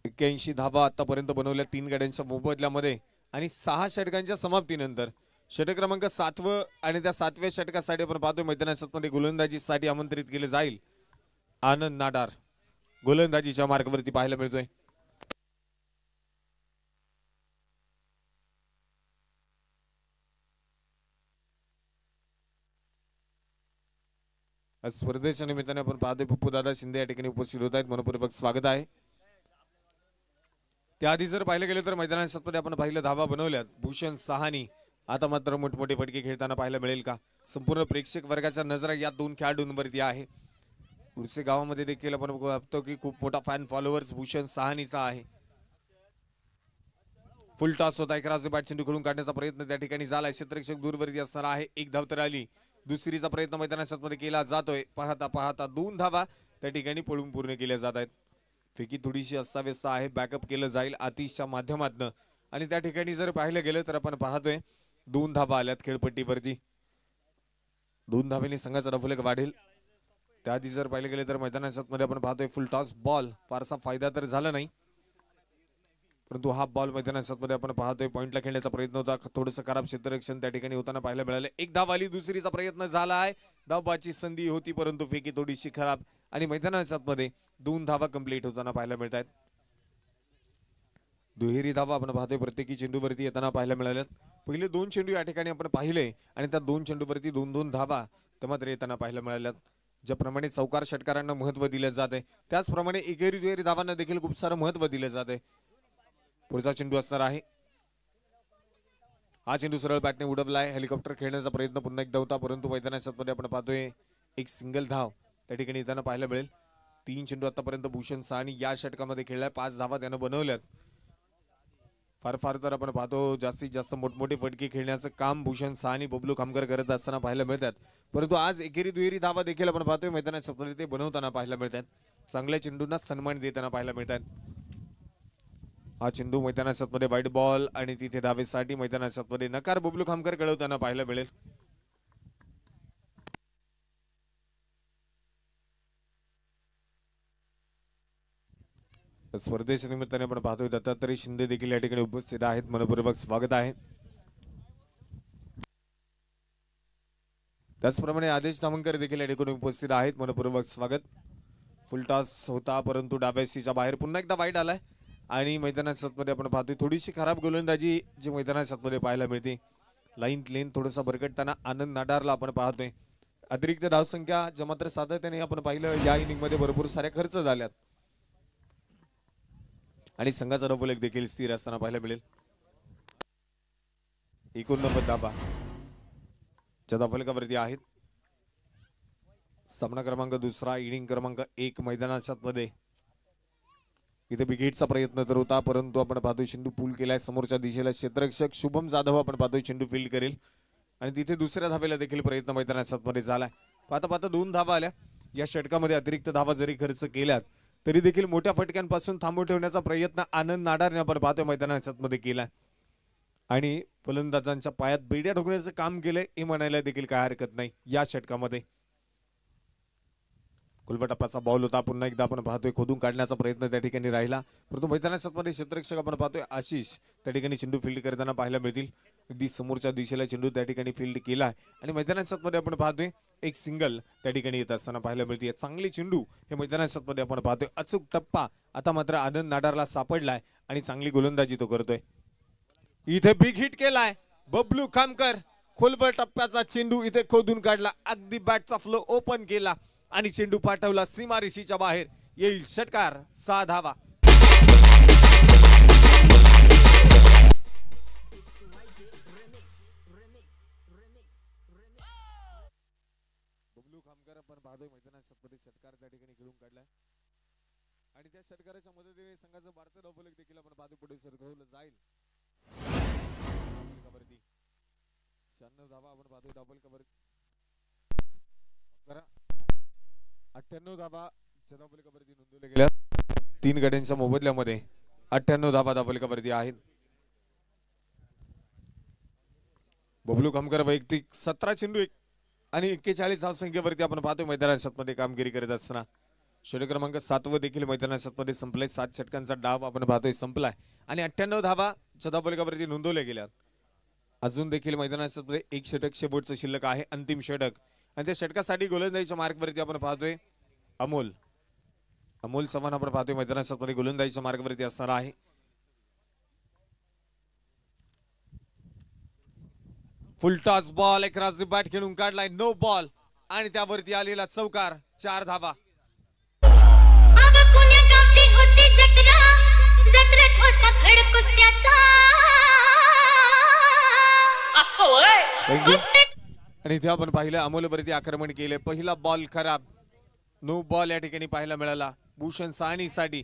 B: 81 धावा आतापर्यंत बनवल्या 3 गड्यांच्या मोबदल्यामध्ये आणि 6 षटकांच्या समाप्तीनंतर षटक क्रमांक 7 आणि त्या 7व्या षटकासाठी आपण पाहतोय मैदानामध्ये गोलंदाजीसाठी आमंत्रित केले जाईल आनंद नाडार. गोलंदाजीच्या मार्गावरती पाहायला मिळतोय. स्पर्धेच्या निमित्ताने आपण पाहतोय पप्पू दादा शिंदे या ठिकाणी उपस्थित होत आहेत. मनपूर्वक स्वागत आहे. त्याआधी जर पाहिलं गेलं तर मैदानामध्ये आपण पाहिलं धावा बनवल्यात भूषण साहनी. आता मात्र मोठमोठे फटके खेळताना पाहायला मिळेल का? संपूर्ण प्रेक्षक वर्गाच्या नजरा या 2 खेळाडूंवरती आहे. उर्से गावामध्ये देखील आपण बघतो की खूप मोठा फॅन फॉलोअर्स भूषण सहानीचा आहे. फुल टॉस होता. एक राजू बॅट चेंडू खेळून काढण्याचा प्रयत्न त्या ठिकाणी झालाय. क्षेत्ररक्षक दूरवरती असणार आहे. एक धाव तर आली. दुसरीचा प्रयत्न मैदानाच्या मध्ये केला जातोय. पाहता पाहता 2 धावा त्या ठिकाणी पळून पूर्ण केल्या जात आहेत. फेकी थोडीशी अस्ताव्यस्त आहे. बॅकअप केलं जाईल आतिशच्या माध्यमातून आणि त्या ठिकाणी जर पाहिलं गेलं तर आपण पाहतोय 2 धावा आल्यात खेळपट्टीवरती. 2 धावेने संघाचा डावफलक वाढेल. त्याआधी जर पाहिलं गेलं तर मैदानाच्या मध्ये आपण पाहतोय फुल टॉस बॉल. फारसा फायदा तर झाला नाही, परंतु हा बॉल मैदानाच्या मध्ये आपण पाहतोय पॉइंटला खेळण्याचा प्रयत्न होता. थोडंसं खराब क्षेत्ररक्षण त्या ठिकाणी होताना पाहायला मिळालं. एक धाव आली. दुसरीचा प्रयत्न झाला आहे. धावबाची संधी होती परंतु फेकी थोडीशी खराब आणि मैदानाच्या मध्ये 2 धावा कंप्लीट होताना पाहायला मिळत आहेत. दुहेरी धावा आपण पाहतोय प्रत्येकी चेंडूवरती येताना पाहायला मिळाल्यात. पहिले 2 चेंडू या ठिकाणी आपण पाहिले आणि त्या 2 चेंडूवरती 2-2 धावा त्या मात्र येताना पाहायला मिळाल्यात. ज्याप्रमाणे चौकार षटकारांना महत्व दिलं जाते त्याचप्रमाणे एकेरी दुहेरी धावांना देखील खूप सारं महत्व दिलं जाते. पुढचा चेंडू असणार आहे. हा चेंडू सरळ बॅटने उडवलाय. हेलिकॉप्टर खेळण्याचा प्रयत्न पुन्हा एकदा होता परंतु मैदानाच्या मध्ये आपण पाहतोय एक सिंगल धाव त्या ठिकाणी येताना पाहायला मिळेल. 3 चेंडू आतापर्यंत भूषण सहानी या षटकामध्ये खेळलाय. 5 धावा त्यानं बनवल्यात. फार फार तर आपण पाहतो जास्तीत जास्त मोठमोठे फटके खेळण्याचं काम भूषण सहानी बबलू खामकर करत असताना पाहायला मिळतात, परंतु आज एकेरी दुहेरी धावा देखील आपण पाहतोय मैदानाच्या सफलते ते बनवताना पाहायला मिळतात. चांगल्या चेंडूंना सन्मान देताना पाहायला मिळतात. हा चेंडू मैदानाच्या मध्ये वाईट बॉल आणि तिथे धावेसाठी मैदानाच्या मध्ये नकार बबलू खामकर कळवताना पाहायला मिळेल. स्पर्धेच्या निमित्ताने आपण पाहतोय दत्तात्रय शिंदे देखील या ठिकाणी उपस्थित आहेत. मनपूर्वक स्वागत आहे. त्याचप्रमाणे आदेश धामणकर देखील या ठिकाणी उपस्थित आहेत. मनपूर्वक स्वागत. फुल टॉस होता परंतु डाव्या सीच्या बाहेर पुन्हा एकदा वाईट आलाय आणि मैदानाच्या मध्ये आपण पाहतोय थोडीशी खराब गोलंदाजी जी मैदानाच्या मध्ये पाहायला मिळते. लाईन लेन थोडासा भरकटताना आनंद नाडारला आपण पाहतोय. अतिरिक्त धावसंख्या जे मात्र सातत्याने आपण पाहिलं या इनिंग मध्ये भरपूर साऱ्या खर्च झाल्यात आणि संघाचा डावफलक देखील स्थिर असताना पाहायला मिळेल. 89 धावा च्या डावफलकावरती आहेत. सामना क्रमांक 2 इनिंग क्रमांक 1 मैदानाच्या मध्ये इथे विकेटचा प्रयत्न तर होता परंतु आपण पाहतोय चेंडू पूल केलाय समोरच्या दिशेला. क्षेत्ररक्षक शुभम जाधव आपण पाहतोय चेंडू फील्ड करेल आणि तिथे दुसऱ्या धावेला देखील प्रयत्न मैदानाच्या मध्ये झालाय. पाहता पाहता 2 धावा आल्या. या षटकामध्ये अतिरिक्त धावा जरी खर्च केल्यात तरी देखील मोठ्या फटक्यांपासून थांबवून ठेवण्याचा प्रयत्न आनंद नाडारने आपण पाहतोय मैदानाच्या मध्ये केलाय आणि फलंदाजांच्या पायात बेड्या ठोकण्याचं काम केलंय हे म्हणायला देखील काय हरकत नाही. या षटकामध्ये कुलवटप्पाचा बॉल होता. पुन्हा एकदा आपण पाहतोय खोदून काढण्याचा प्रयत्न त्या ठिकाणी राहिला परंतु मैदानाच्या मध्ये क्षेत्ररक्षक आपण पाहतोय आशिष त्या ठिकाणी चेंडू फील्ड करताना पाहायला मिळतील. अगदी समोरच्या दिशेला चेंडू त्या ठिकाणी फील्ड केला आणि मैदानाच्या मध्ये आपण पाहतोय एक सिंगल त्या ठिकाणी येत असताना पाहायला मिळते. चांगली चेंडू हे मैदानाच्या मध्ये आपण पाहतोय. अचूक टप्पा आता मात्र आनंद नाडारला सापडलाय आणि चांगली गोलंदाजी तो करतोय. इथे बिग हिट केलाय बबलू खामकर. खोलवर टप्प्याचा चेंडू इथे खोदून काढला. अगदी बॅटचा फ्लो ओपन केला आणि चेंडू पाठवला सीमारेषेच्या बाहेर. येईल षटकार 6 धावा. बबलू खामकर आपण पाहतोय मैदानाच्या मध्ये षटकार त्या ठिकाणी खेळून काढलाय आणि त्या षटकाराच्या मदतीने संघाचं भारतीय डावफलक देखील आपण पाहतोय पुढे सरकवलं जाईल. 96 धावा आपण पाहतोय डावफलकावरती. 98 धावा डावफलकावरती नोंदवल्या गेल्या. 3 गड्यांच्या मोबदल्यामध्ये 98 धावा डावफलकावरती आहेत. बबलू खामकर वैयक्तिक 17 चेंडू आणि 41 धावसंख्येवरती आपण पाहतोय मैदानाच्या मध्ये कामगिरी करत असताना. षटक क्रमांक 7 देखील मैदानाच्या मध्ये संपलाय. 7 षटकांचा डाव आपण पाहतोय संपलाय आणि 98 धावा डावफलकावरती नोंदवल्या गेल्या. अजून देखील मैदानाच्या मध्ये एक षटक शेवटचं शिल्लक आहे, अंतिम षटक आणि त्या षटकासाठी गोलंदाजीच्या मार्गवरती आपण पाहतोय अमोल चव्हाण आपण पाहतोय मैदानाच्या मध्ये गोलंदाजीच्या मार्गावरती असणार आहे. फुल टॉस बॉल एक राजू बॅट खेळून काढलाय. नो बॉल आणि त्यावरती आलेला चौकार. 4 धावा. आणि इथे आपण पाहिलं अमोलवरती आक्रमण केले. पहिला बॉल खराब. नो बॉल या ठिकाणी पाहायला मिळाला भूषण साहनीसाठी.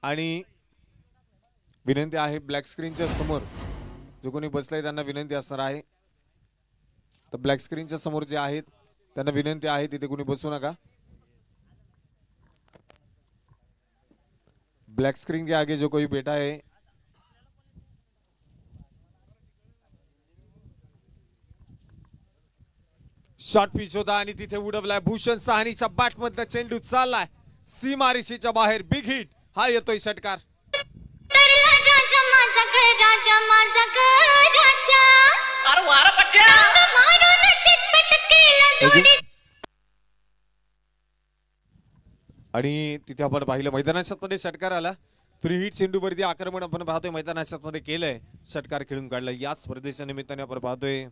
B: आणि विनंती आहे ब्लॅक स्क्रीनच्या समोर जो कोणी बसलाय त्यांना विनंती असणार आहे. तर ब्लॅक स्क्रीनच्या समोर जे आहेत त्यांना विनंती आहे तिथे कोणी बसू नका. ब्लॅक स्क्रीन के आगे जो कोई बैठा है शॉट पिच होता आणि तिथे उडवलाय भूषण साहनीच्या बॅट मधनं चेंडू चाललाय सीमारेषेच्या बाहेर. बिग हिट हा येतोय षटकार.
F: राजा माझा ग राजा माझा ग राजा
E: अरे वारा पट्ट्या
F: मारून चितपट केला जोडी.
B: आणि तिथे आपण पाहिलं मैदानात मध्ये षटकार आला. फ्री हिट चेंडूवरती आक्रमण आपण पाहतोय मैदानात मध्ये केलंय. षटकार खेळून काढला. याच स्पर्धेच्या निमित्ताने आपण पाहतोय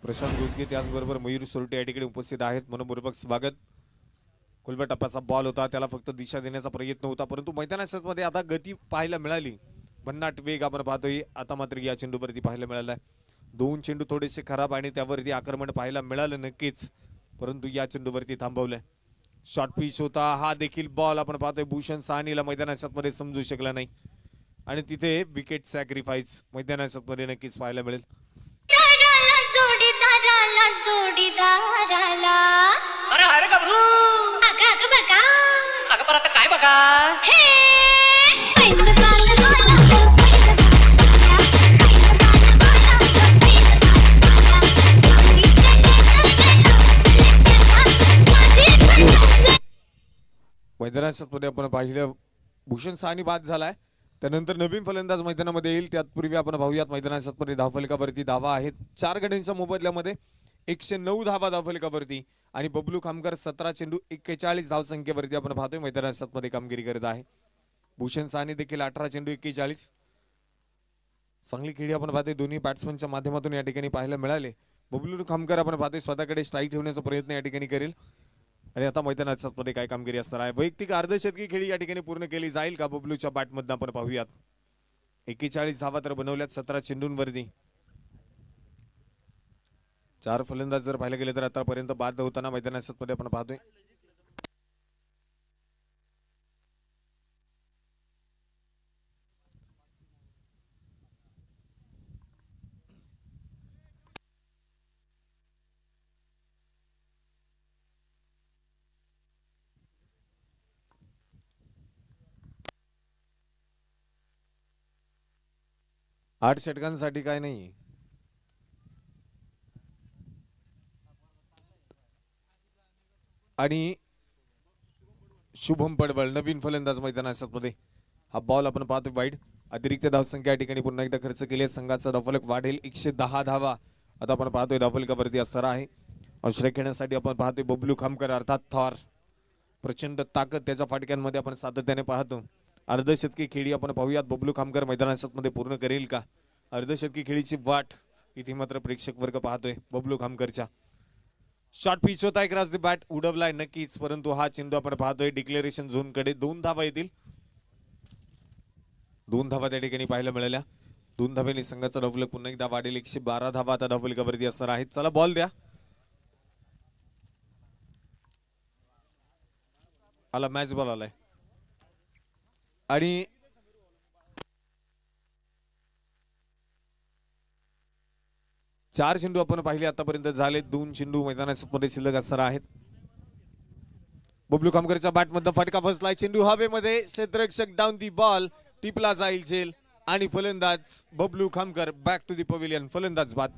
B: प्रशांत घोसगे त्याचबरोबर मयूर सोरटे या ठिकाणी उपस्थित आहेत. मनपूर्वक स्वागत. खुलव्या टप्प्याचा बॉल होता त्याला फक्त दिशा देण्याचा प्रयत्न होता परंतु मैदानात मध्ये आता गती पाहायला मिळाली. भन्नाट वेग आपण पाहतोय आता मात्र या चेंडूवरती पाहायला मिळालाय. दोन चेंडू थोडेसे खराब आणि त्यावरती आक्रमण पाहायला मिळालं नक्कीच परंतु या चेंडूवरती थांबवलंय. शॉर्ट पिच होता हा देखील बॉल आपण पाहतोय भूषण साहनीला मैदानात मध्ये समजू शकला नाही आणि तिथे विकेट सॅक्रिफाईस मैदानात मध्ये नक्कीच पाहायला मिळेल.
F: जोडीदाराला जोडीदाराला
E: अरे अरे गबरू
F: अगं अगं बघा
E: अगं पर आता काय बघा
F: हे प्रेम बाला
B: मैदानात मध्ये आपण पाहिलं भूषण साहनी बाद झालाय. त्यानंतर नवीन फलंदाज मैदानामध्ये येईल. त्यापूर्वी आपण पाहूयात मैदानात मध्ये धावफलकावरती धावा आहेत 4 गड्यांच्या मोबदल्यामध्ये 109 धावा धावफलकावरती आणि बबलू खामकर 17 चेंडू 41 धावसंख्येवरती आपण पाहतोय मैदानात मध्ये कामगिरी करत आहे. भूषण साहनी देखील 18 चेंडू 41. चांगली खेळी आपण पाहतोय दोन्ही बॅट्समनच्या माध्यमातून या ठिकाणी पाहायला मिळाले. बबलू खामकर आपण पाहतोय स्वतःकडे स्ट्राईक ठेवण्याचा प्रयत्न या ठिकाणी करेल आणि आता मैदानात मध्ये काय कामगिरी असणार आहे. वैयक्तिक अर्धशतकी खेळी या ठिकाणी पूर्ण केली जाईल का बबलूच्या बॅटमधून आपण पाहूयात. 41 धावा तर बनवल्यात 17 चेंडूंवरती. 4 फलंदाज जर पाहिलं गेले तर आतापर्यंत बाद होताना मैदानात मध्ये आपण पाहतोय. आठ षटकांसाठी काय नाही. आणि शुभम पडवळ नवीन फलंदाज मैदानात मध्ये. हा बॉल आपण पाहतोय वाईड. अतिरिक्त धावसंख्या या ठिकाणी पुन्हा एकदा खर्च केली. संघाचा धावफलक वाढेल 110 धावा आता आपण पाहतोय धावफलकावरती असणार आहे. आश्रय खेळण्यासाठी आपण पाहतोय बबलू खामकर अर्थात थॉर. प्रचंड ताकद त्याच्या फाटक्यांमध्ये आपण सातत्याने पाहतो. अर्धशतकी खेळी आपण पाहूयात बबलू खामकर मैदानात मध्ये पूर्ण करेल का. अर्धशतकी खेळीची वाट इथे मात्र प्रेक्षक वर्ग पाहतोय बबलू खामकरच्या. शॉर्ट पिच होता एक द बॅट उडवलाय नक्कीच परंतु हा चेंडू आपण पाहतोय डिक्लेरेशन झोन कडे. 2 धावा येतील. 2 धावा त्या ठिकाणी पाहायला मिळाल्या. 2 धाव्यांनी संघाचा धावफलक पुन्हा एकदा वाढेल. 112 धावा आता धावफलकावरती असणार आहेत. चला बॉल द्या. आला मॅच बॉल आलाय आणि 4 चेंडू आपण पाहिले आतापर्यंत झाले. 2 चेंडू मैदानात मध्ये शिल्लक असणार आहेत. बबलू खामकरच्या बॅट मध्ये फटका फसलाय. चेंडू हवेमध्ये क्षेत्ररक्षक डाऊन दी बॉल टिपला जाईल झेल आणि फलंदाज Bablu Khamkar back to the pavilion. फलंदाज बाद.